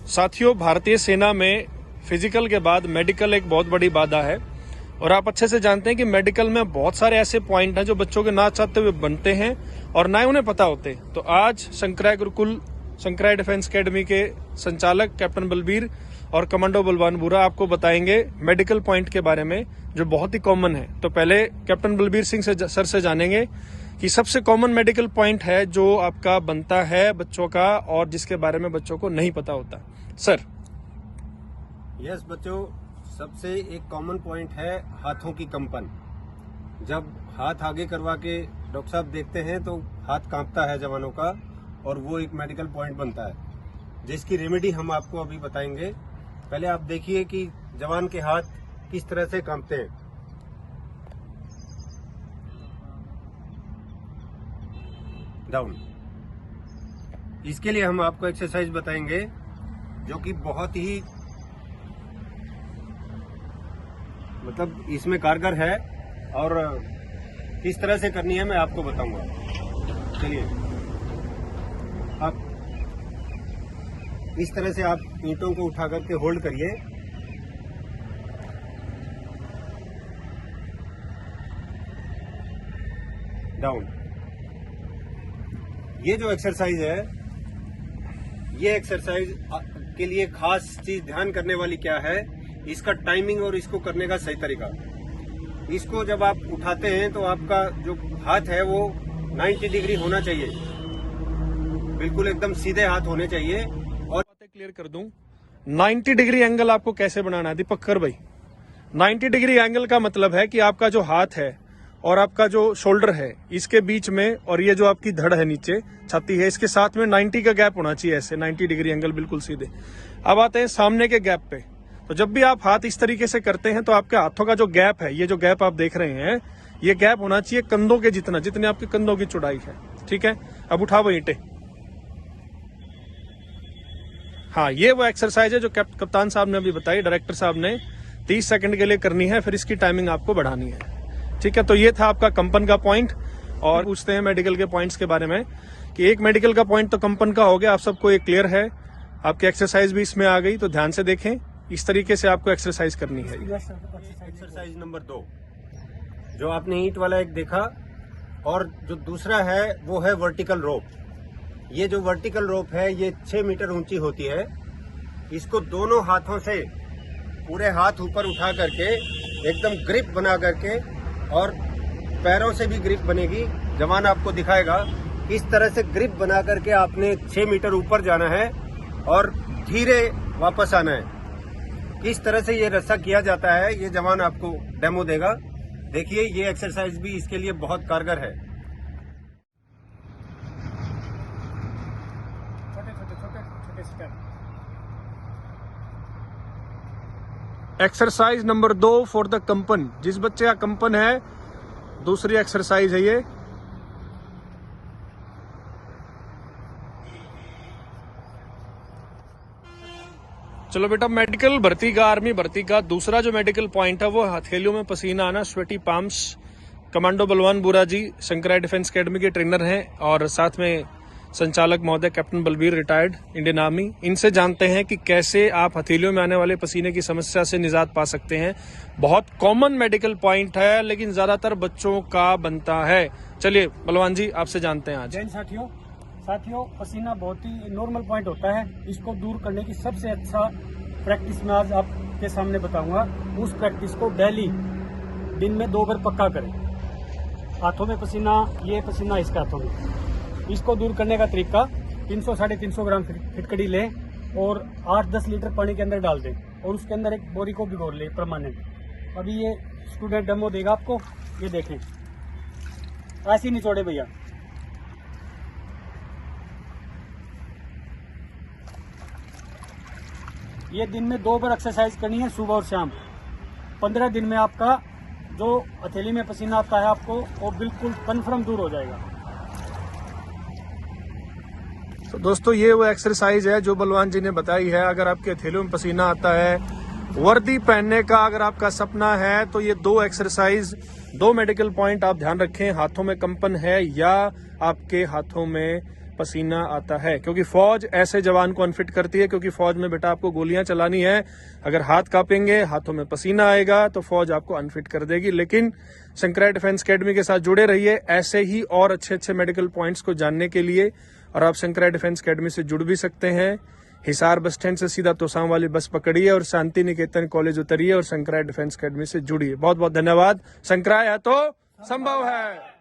साथियों, भारतीय सेना में फिजिकल के बाद मेडिकल एक बहुत बड़ी बाधा है और आप अच्छे से जानते हैं कि मेडिकल में बहुत सारे ऐसे पॉइंट हैं जो बच्चों के ना चाहते हुए बनते हैं और ना उन्हें पता होते। तो आज शंकराय गुरुकुल शंकराय डिफेंस एकेडमी के संचालक कैप्टन बलबीर और कमांडो बलवान बुरा आपको बताएंगे मेडिकल पॉइंट के बारे में जो बहुत ही कॉमन है। तो पहले कैप्टन बलबीर सिंह सर से जानेंगे कि सबसे कॉमन मेडिकल पॉइंट है जो आपका बनता है बच्चों का और जिसके बारे में बच्चों को नहीं पता होता। सर। यस बच्चों, सबसे एक कॉमन पॉइंट है हाथों की कंपन। जब हाथ आगे करवा के डॉक्टर साहब देखते हैं तो हाथ कांपता है जवानों का और वो एक मेडिकल पॉइंट बनता है, जिसकी रेमेडी हम आपको अभी बताएंगे। पहले आप देखिए कि जवान के हाथ किस तरह से कांपते हैं। डाउन। इसके लिए हम आपको एक्सरसाइज बताएंगे जो कि बहुत ही मतलब इसमें कारगर है और किस तरह से करनी है मैं आपको बताऊंगा। चलिए, आप इस तरह से आप ईंटों को उठा करके होल्ड करिए। डाउन। ये जो एक्सरसाइज है, ये एक्सरसाइज के लिए खास चीज ध्यान करने वाली क्या है, इसका टाइमिंग और इसको करने का सही तरीका। इसको जब आप उठाते हैं तो आपका जो हाथ है वो 90 डिग्री होना चाहिए, बिल्कुल एकदम सीधे हाथ होने चाहिए। और बातें क्लियर कर दूं, 90 डिग्री एंगल आपको कैसे बनाना है दीपक कर भाई। 90 डिग्री एंगल का मतलब है कि आपका जो हाथ है और आपका जो शोल्डर है इसके बीच में और ये जो आपकी धड़ है नीचे छाती है इसके साथ में 90 का गैप होना चाहिए, ऐसे 90 डिग्री एंगल बिल्कुल सीधे। अब आते हैं सामने के गैप पे। तो जब भी आप हाथ इस तरीके से करते हैं तो आपके हाथों का जो गैप है, ये जो गैप आप देख रहे हैं, ये गैप होना चाहिए कंधों के जितना, जितने आपके कंधों की चौड़ाई है। ठीक है, अब उठाओ ईंटें। हाँ, ये वो एक्सरसाइज है जो कप्तान साहब ने अभी बताई, डायरेक्टर साहब ने 30 सेकंड के लिए करनी है, फिर इसकी टाइमिंग आपको बढ़ानी है। ठीक है, तो ये था आपका कंपन का पॉइंट। और पूछते हैं मेडिकल के पॉइंट्स के बारे में कि एक मेडिकल का पॉइंट तो कंपन का हो गया, आप सबको ये क्लियर है। आपकी एक्सरसाइज भी इसमें आ गई, तो ध्यान से देखें, इस तरीके से आपको एक्सरसाइज करनी है। एक्सरसाइज नंबर 2 जो आपने ईंट वाला एक देखा, और जो दूसरा है वो है वर्टिकल रोप। ये जो वर्टिकल रोप है ये 6 मीटर ऊंची होती है। इसको दोनों हाथों से पूरे हाथ ऊपर उठा करके एकदम ग्रिप बना करके, और पैरों से भी ग्रिप बनेगी। जवान आपको दिखाएगा किस तरह से ग्रिप बना करके आपने 6 मीटर ऊपर जाना है और धीरे वापस आना है। किस तरह से ये रस्सा किया जाता है ये जवान आपको डेमो देगा। देखिए, ये एक्सरसाइज भी इसके लिए बहुत कारगर है। एक्सरसाइज नंबर 2 फॉर द कंपन। जिस बच्चे का कंपन है, दूसरी एक्सरसाइज है ये। चलो बेटा, मेडिकल भर्ती का, आर्मी भर्ती का दूसरा जो मेडिकल पॉइंट है वो हथेलियों में पसीना आना, स्वेटी पाम्स। कमांडो बलवान बुरा जी शंकराय डिफेंस एकेडमी के ट्रेनर हैं और साथ में संचालक महोदय captain Balbir, retired Indian army. इनसे जानते हैं कि कैसे आप हथेलियों में आने वाले पसीने की समस्या से निजात पा सकते हैं। बहुत कॉमन मेडिकल पॉइंट है लेकिन ज्यादातर बच्चों का बनता है। चलिए बलवान जी, आपसे जानते हैं आज। साथियों, पसीना बहुत ही नॉर्मल पॉइंट होता है। इसको दूर करने की सबसे अच्छा प्रैक्टिस मैं आज आपके सामने बताऊंगा। उस प्रैक्टिस को डेली दिन में 2 बार पक्का करें। हाथों में पसीना, ये पसीना इसके हाथों में, इसको दूर करने का तरीका 300-350 ग्राम फिटकड़ी लें और 8-10 लीटर पानी के अंदर डाल दें और उसके अंदर एक बोरी को भिगो लें परमानेंट। अभी ये स्टूडेंट डेमो देगा आपको, ये देखें। ऐसे ही निचोड़े भैया। ये दिन में 2 बार एक्सरसाइज करनी है, सुबह और शाम। 15 दिन में आपका जो हथेली में पसीना आता है आपको वो बिल्कुल कन्फर्म दूर हो जाएगा। तो दोस्तों, ये वो एक्सरसाइज है जो बलवान जी ने बताई है। अगर आपके हथेलियों में पसीना आता है, वर्दी पहनने का अगर आपका सपना है, तो ये 2 एक्सरसाइज, 2 मेडिकल पॉइंट आप ध्यान रखें। हाथों में कंपन है या आपके हाथों में पसीना आता है, क्योंकि फौज ऐसे जवान को अनफिट करती है, क्योंकि फौज में बेटा आपको गोलियां चलानी है, अगर हाथ कांपेंगे, हाथों में पसीना आएगा तो फौज आपको अनफिट कर देगी। लेकिन शंकराय डिफेंस अकेडमी के साथ जुड़े रहिए ऐसे ही और अच्छे अच्छे मेडिकल पॉइंट्स को जानने के लिए, और आप शंकराय डिफेंस अकेडमी से जुड़ भी सकते हैं। हिसार बस स्टैंड से सीधा तोसाम वाली बस पकड़िए और शांति निकेतन कॉलेज उतरिए और शंकराय डिफेंस अकेडमी से जुड़िए। बहुत बहुत धन्यवाद। शंकराय है तो संभव है।